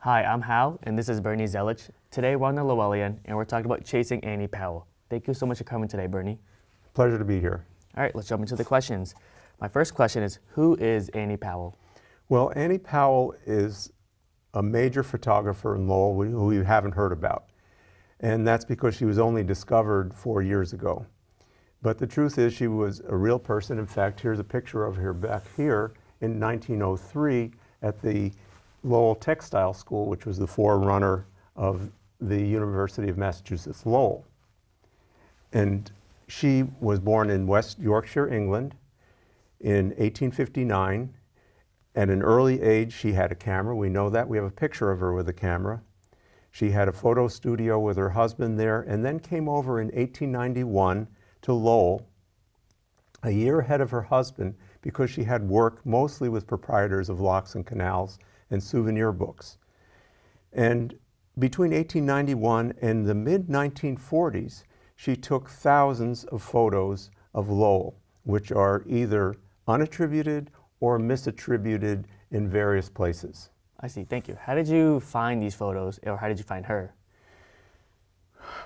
Hi, I'm Hao, and this is Bernie Zelitch. Today we're on the Lowellian, and we're talking about chasing Annie Powell. Thank you so much for coming today, Bernie. Pleasure to be here. All right, let's jump into the questions. My first question is, who is Annie Powell? Well, Annie Powell is a major photographer in Lowell who we haven't heard about. And that's because she was only discovered 4 years ago. But the truth is she was a real person. In fact, here's a picture of her back here in 1903 at the Lowell Textile School, which was the forerunner of the University of Massachusetts Lowell. And she was born in West Yorkshire, England in 1859. At an early age, she had a camera. We know that. We have a picture of her with a camera. She had a photo studio with her husband there, and then came over in 1891 to Lowell, a year ahead of her husband, because she had worked mostly with proprietors of locks and canals and souvenir books. And between 1891 and the mid-1940s, she took thousands of photos of Lowell, which are either unattributed or misattributed in various places. I see, thank you. How did you find these photos, or how did you find her?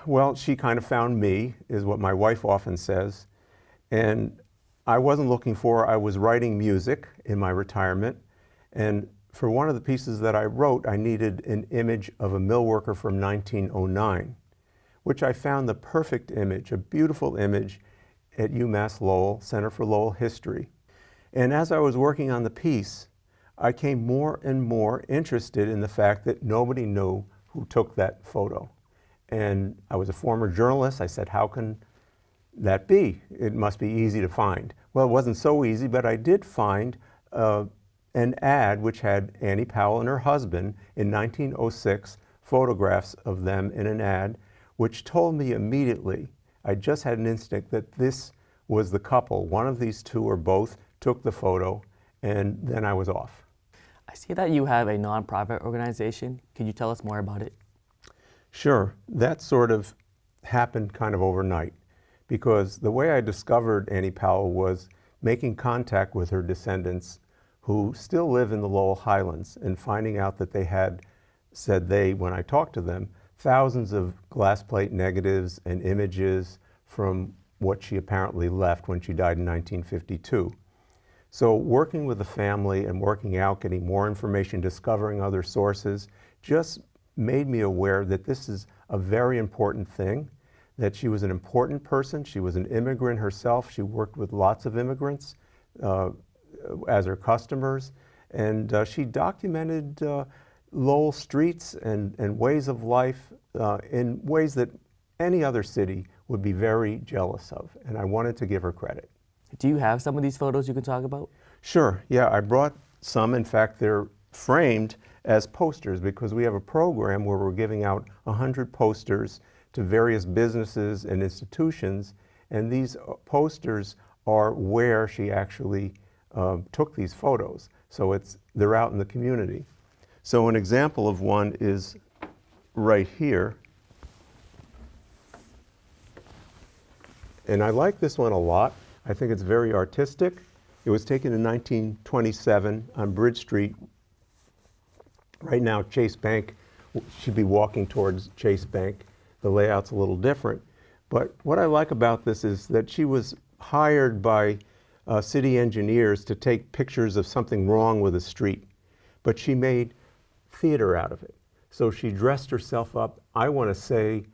Well, she kind of found me, is what my wife often says. And I wasn't looking for her. I was writing music in my retirement. And for one of the pieces that I wrote, I needed an image of a mill worker from 1909, which I found the perfect image, a beautiful image at UMass Lowell, Center for Lowell History. And as I was working on the piece, I came more and more interested in the fact that nobody knew who took that photo. And I was a former journalist. I said, how can that be? It must be easy to find. Well, it wasn't so easy, but I did find an ad which had Annie Powell and her husband in 1906, photographs of them in an ad, which told me immediately, I just had an instinct that this was the couple. One of these two or both took the photo, and then I was off. I see that you have a nonprofit organization. Could you tell us more about it? Sure, that sort of happened kind of overnight, because the way I discovered Annie Powell was making contact with her descendants who still live in the Lowell Highlands, and finding out that they had, said they, when I talked to them, thousands of glass plate negatives and images from what she apparently left when she died in 1952. So working with the family and working out, getting more information, discovering other sources, just made me aware that this is a very important thing, that she was an important person. She was an immigrant herself. She worked with lots of immigrants as her customers. And she documented Lowell streets and ways of life in ways that any other city would be very jealous of. And I wanted to give her credit. Do you have some of these photos you can talk about? Sure, yeah, I brought some. In fact, they're framed as posters because we have a program where we're giving out 100 posters to various businesses and institutions, and these posters are where she actually took these photos. So they're out in the community. So an example of one is right here. And I like this one a lot. I think it's very artistic. It was taken in 1927 on Bridge Street. Right now, Chase Bank should be walking towards Chase Bank. The layout's a little different. But what I like about this is that she was hired by city engineers to take pictures of something wrong with a street. But she made theater out of it. So she dressed herself up, I want to say,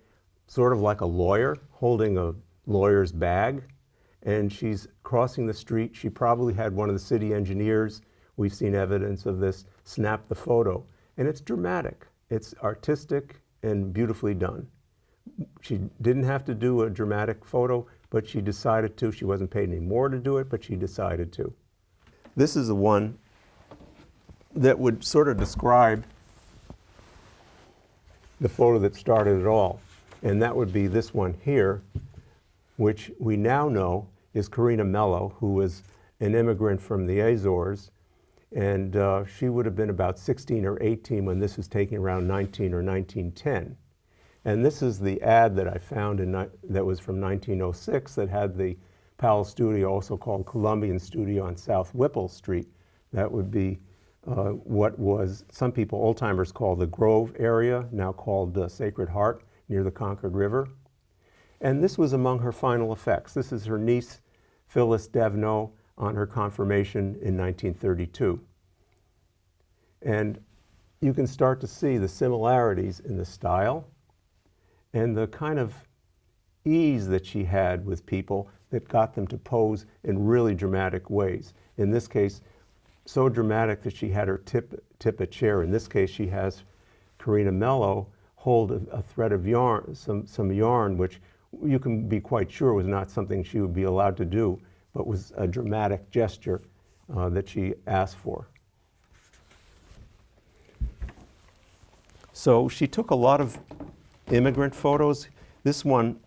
sort of like a lawyer, holding a lawyer's bag. And she's crossing the street. She probably had one of the city engineers, we've seen evidence of this, snap the photo. And it's dramatic. It's artistic and beautifully done. She didn't have to do a dramatic photo, but she decided to. She wasn't paid any more to do it, but she decided to. This is the one that would sort of describe the photo that started it all. And that would be this one here, which we now know is Karina Mello, who was an immigrant from the Azores. And she would have been about 16 or 18 when this was taken, around 19 or 1910. And this is the ad that I found that was from 1906 that had the Powell Studio, also called Columbian Studio, on South Whipple Street. That would be what was some people, old timers, call the Grove area, now called Sacred Heart, near the Concord River. And this was among her final effects. This is her niece, Phyllis Devno, on her confirmation in 1932. And you can start to see the similarities in the style and the kind of ease that she had with people that got them to pose in really dramatic ways. In this case, so dramatic that she had her tip a chair. In this case, she has Karina Mello hold a thread of yarn, some yarn, which you can be quite sure was not something she would be allowed to do, but was a dramatic gesture that she asked for. So she took a lot of immigrant photos. This one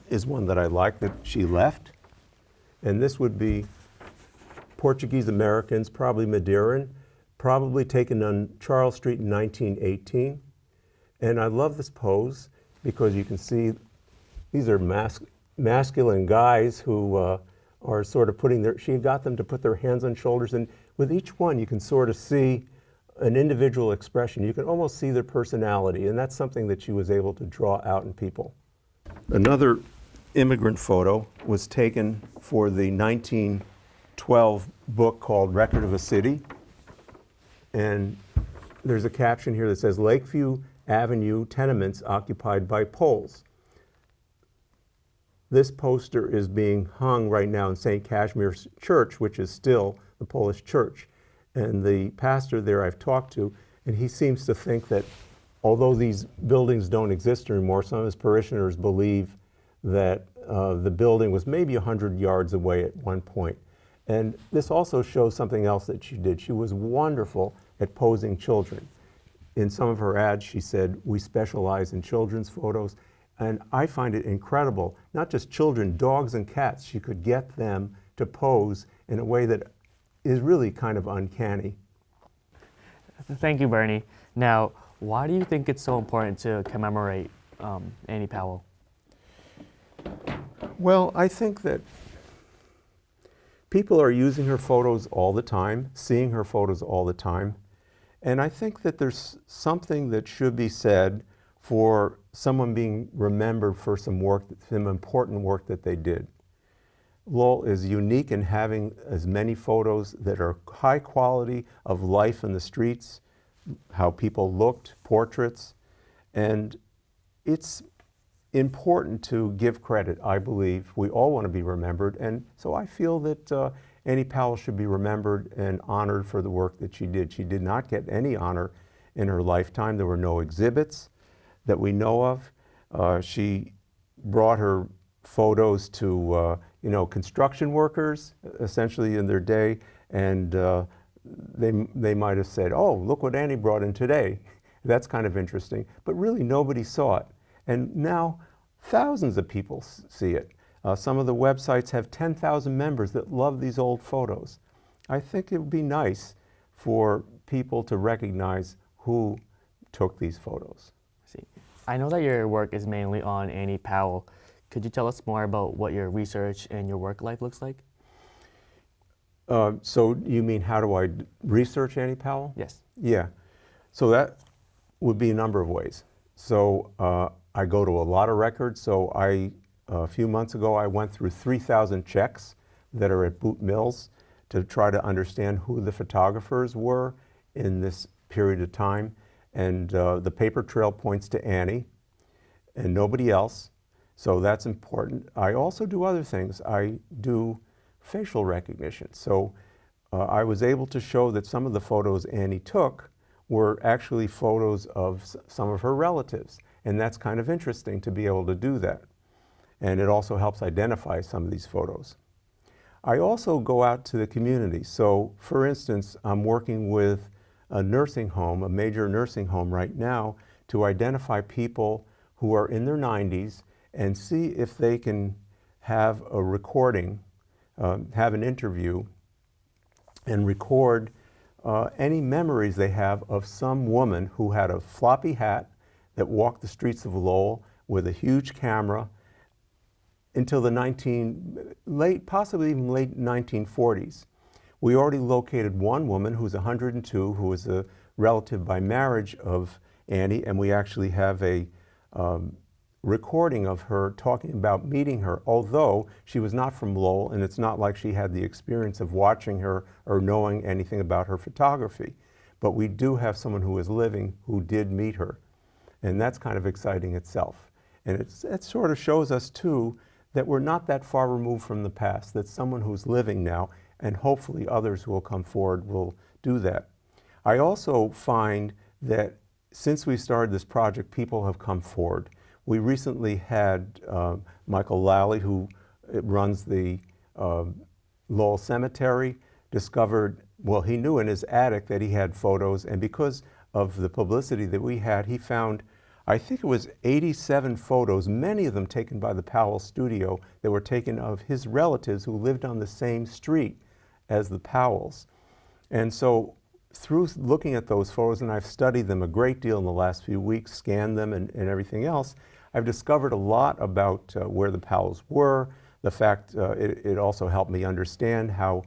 is one that I like that she left. And this would be Portuguese Americans, probably Madeiran, probably taken on Charles Street in 1918. And I love this pose because you can see these are masculine guys who are sort of she got them to put their hands on shoulders, and with each one you can sort of see an individual expression. You can almost see their personality, and that's something that she was able to draw out in people. Another immigrant photo was taken for the 1912 book called Record of a City, and there's a caption here that says, "Lakeview Avenue tenements occupied by Poles." This poster is being hung right now in St. Casimir's Church, which is still the Polish church. And the pastor there I've talked to, and he seems to think that although these buildings don't exist anymore, some of his parishioners believe that the building was maybe 100 yards away at one point. And this also shows something else that she did. She was wonderful at posing children. In some of her ads, she said, "We specialize in children's photos." And I find it incredible, not just children, dogs and cats, she could get them to pose in a way that is really kind of uncanny. Thank you, Bernie. Now, why do you think it's so important to commemorate Annie Powell? Well, I think that people are using her photos all the time, seeing her photos all the time. And I think that there's something that should be said for someone being remembered for some important work that they did. Lowell is unique in having as many photos that are high quality of life in the streets, how people looked, portraits, and it's important to give credit, I believe. We all want to be remembered, and so I feel that Annie Powell should be remembered and honored for the work that she did. She did not get any honor in her lifetime. There were no exhibits that we know of. She brought her photos to construction workers, essentially in their day, and they might have said, "Oh, look what Annie brought in today." That's kind of interesting, but really nobody saw it. And now thousands of people see it. Some of the websites have 10,000 members that love these old photos. I think it would be nice for people to recognize who took these photos. See, I know that your work is mainly on Annie Powell. Could you tell us more about what your research and your work life looks like? So you mean how do I research Annie Powell? Yes. Yeah. So that would be a number of ways. So I go to a lot of records. So a few months ago, I went through 3,000 checks that are at Boot Mills to try to understand who the photographers were in this period of time. And the paper trail points to Annie and nobody else. So that's important. I also do other things. I do facial recognition. So I was able to show that some of the photos Annie took were actually photos of some of her relatives. And that's kind of interesting to be able to do that. And it also helps identify some of these photos. I also go out to the community. So for instance, I'm working with a nursing home, a major nursing home right now, to identify people who are in their 90s and see if they can have a recording, have an interview, and record any memories they have of some woman who had a floppy hat that walked the streets of Lowell with a huge camera until the possibly even late 1940s. We already located one woman who's 102, who is a relative by marriage of Annie, and we actually have a recording of her talking about meeting her, although she was not from Lowell, and it's not like she had the experience of watching her or knowing anything about her photography. But we do have someone who is living who did meet her, and that's kind of exciting itself. And it sort of shows us, too, that we're not that far removed from the past, that someone who's living now, and hopefully others who will come forward will do that. I also find that since we started this project, people have come forward. We recently had Michael Lowell, who runs the Lowell Cemetery, discovered, well, he knew in his attic that he had photos, and because of the publicity that we had, he found, I think it was 87 photos, many of them taken by the Powell studio, that were taken of his relatives who lived on the same street as the Powells. And so through looking at those photos, and I've studied them a great deal in the last few weeks, scanned them and everything else, I've discovered a lot about where the Powells were. The fact, it also helped me understand how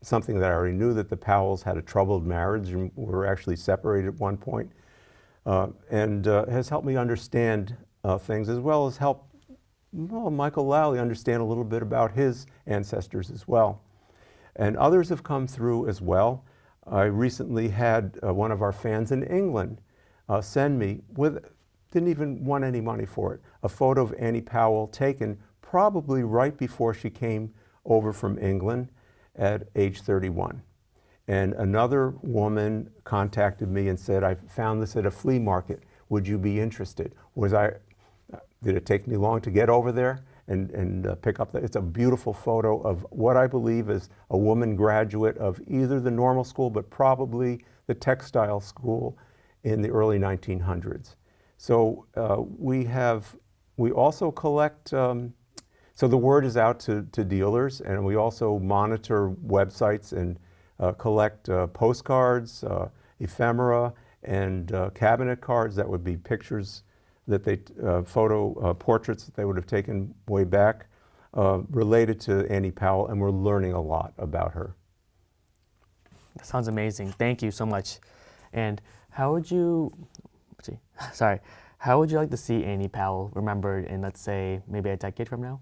something that I already knew, that the Powells had a troubled marriage and were actually separated at one point, and has helped me understand things, as well as help Michael Lowell understand a little bit about his ancestors as well. And others have come through as well. I recently had one of our fans in England send me, didn't even want any money for it, a photo of Annie Powell taken probably right before she came over from England at age 31. And another woman contacted me and said, I found this at a flea market. Would you be interested? Did it take me long to get over there and pick up it's a beautiful photo of what I believe is a woman graduate of either the normal school, but probably the textile school in the early 1900s. So we also collect, so the word is out to dealers, and we also monitor websites and collect postcards, ephemera, and cabinet cards. That would be pictures that they, portraits that they would have taken way back related to Annie Powell, and we're learning a lot about her. That sounds amazing. Thank you so much. And how would you, how would you like to see Annie Powell remembered in, let's say, maybe a decade from now?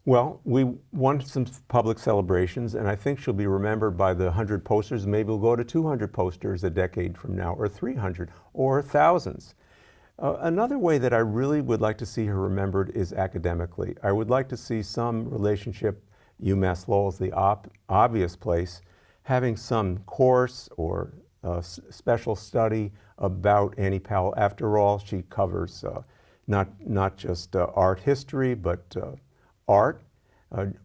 Well, we want some public celebrations, and I think she'll be remembered by the 100 posters. Maybe we'll go to 200 posters a decade from now, or 300, or thousands. Another way that I really would like to see her remembered is academically. I would like to see some relationship, UMass Lowell is the obvious place, having some course or special study about Annie Powell. After all, she covers not just art history, but art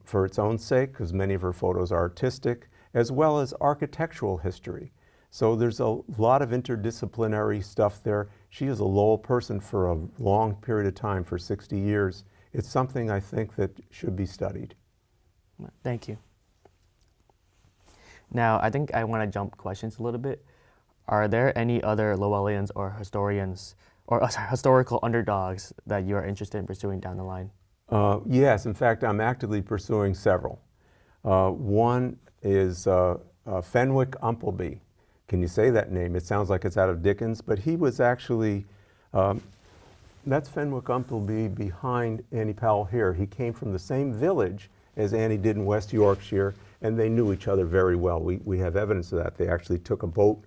for its own sake, because many of her photos are artistic, as well as architectural history. So there's a lot of interdisciplinary stuff there. She is a Lowell person for a long period of time, for 60 years. It's something I think that should be studied. Thank you. Now, I think I want to jump questions a little bit. Are there any other Lowellians or historians, or historical underdogs that you are interested in pursuing down the line? Yes, in fact, I'm actively pursuing several. One is Fenwick Umpleby. Can you say that name? It sounds like it's out of Dickens, but he was actually, that's Fenwick Umpleby behind Annie Powell here. He came from the same village as Annie did in West Yorkshire, and they knew each other very well. We have evidence of that. They actually took a boat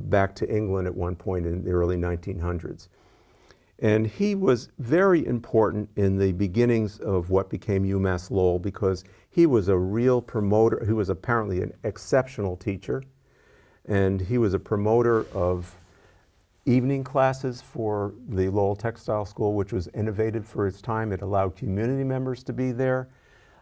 back to England at one point in the early 1900s. And he was very important in the beginnings of what became UMass Lowell, because he was a real promoter. He was apparently an exceptional teacher, and he was a promoter of evening classes for the Lowell Textile School, which was innovative for its time. It allowed community members to be there.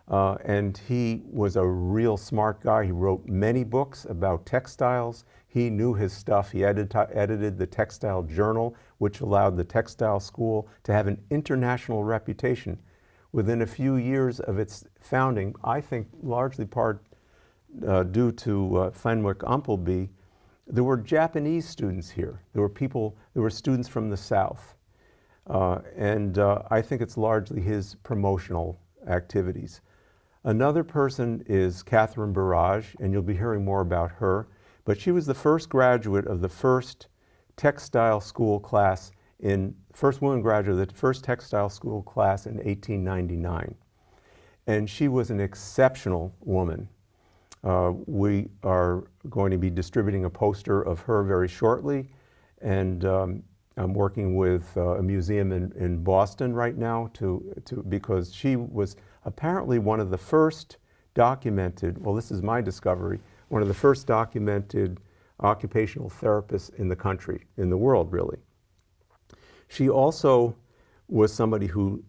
And he was a real smart guy. He wrote many books about textiles. He knew his stuff. He edited the Textile Journal, which allowed the textile school to have an international reputation. Within a few years of its founding, I think largely due to Fenwick Umpleby, there were Japanese students here. There were students from the South. And I think it's largely his promotional activities. Another person is Catherine Barrage, and you'll be hearing more about her. But she was the first graduate of the first textile school class first woman graduate of the first textile school class in 1899. And she was an exceptional woman. We are going to be distributing a poster of her very shortly, and I'm working with a museum in Boston right now because she was apparently one of the first documented, well, this is my discovery, one of the first documented occupational therapists in the country, in the world really. She also was somebody who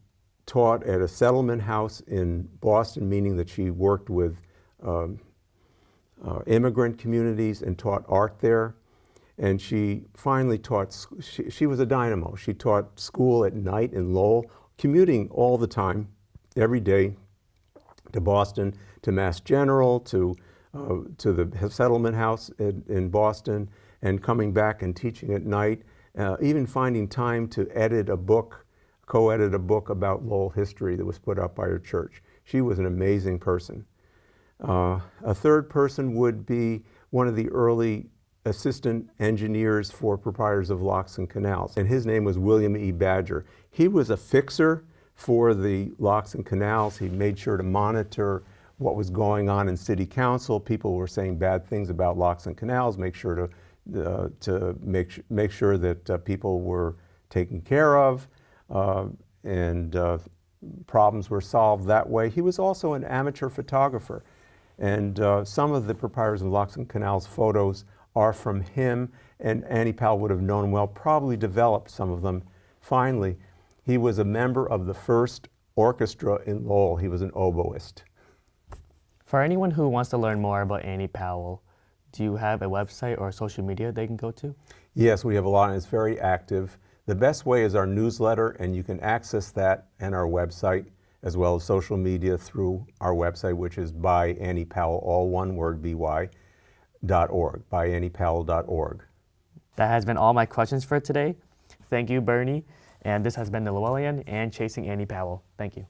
taught at a settlement house in Boston, meaning that she worked with immigrant communities and taught art there. And she finally taught, she was a dynamo. She taught school at night in Lowell, commuting all the time, every day, to Boston, to Mass General, to the settlement house in Boston, and coming back and teaching at night, even finding time to edit a book, co-edit a book about Lowell history that was put out by her church. She was an amazing person. A third person would be one of the early assistant engineers for proprietors of locks and canals, and his name was William E. Badger. He was a fixer for the locks and canals. He made sure to monitor what was going on in city council. People were saying bad things about locks and canals, make sure to make sure that people were taken care of, and problems were solved that way. He was also an amateur photographer, and some of the proprietors of locks and canals photos are from him, and Annie Powell would have known him well, probably developed some of them. Finally, he was a member of the first orchestra in Lowell. He was an oboist. For anyone who wants to learn more about Annie Powell, do you have a website or social media they can go to? Yes, we have a lot, and it's very active. The best way is our newsletter, and you can access that and our website, as well as social media through our website, which is By Annie Powell, all one word, by.org, byanniepowell.org. That has been all my questions for today. Thank you, Bernie. And this has been the Lowellian and Chasing Annie Powell. Thank you.